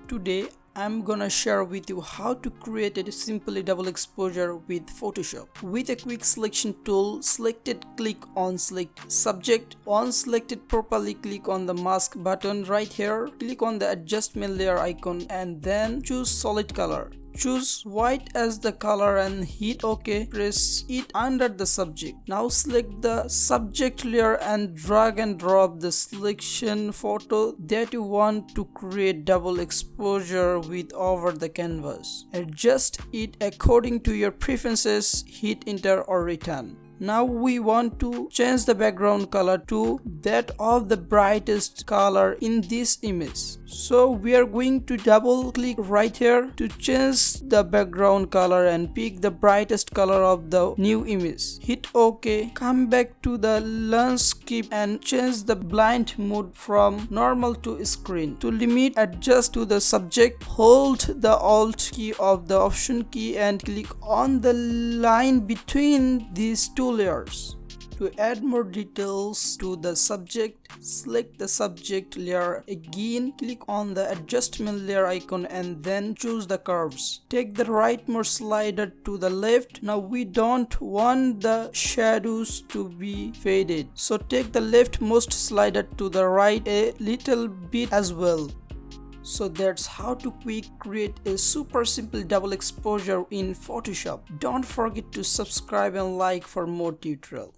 Today I'm gonna share with you how to create a simple double exposure with Photoshop. With a quick selection tool, selected, click on select subject. Once selected properly, click on the mask button right here. Click on the adjustment layer icon and then choose solid color. Choose white as the color and hit OK. Press it under the subject. Now select the subject layer and drag and drop the selection photo that you want to create double exposure with over the canvas. Adjust it according to your preferences. Hit enter or return. Now we want to change the background color to that of the brightest color in this image. So we are going to double click right here to change the background color and pick the brightest color of the new image. Hit OK. Come back to the landscape and change the blind mode from normal to screen. To limit, adjust to the subject. Hold the Alt key of the Option key and click on the line between these two layers. To add more details to the subject, select the subject layer again, click on the adjustment layer icon and then choose the curves. Take the rightmost slider to the left. Now we don't want the shadows to be faded, so take the leftmost slider to the right a little bit as well. So that's how to quick create a super simple double exposure in Photoshop. Don't forget to subscribe and like for more tutorial.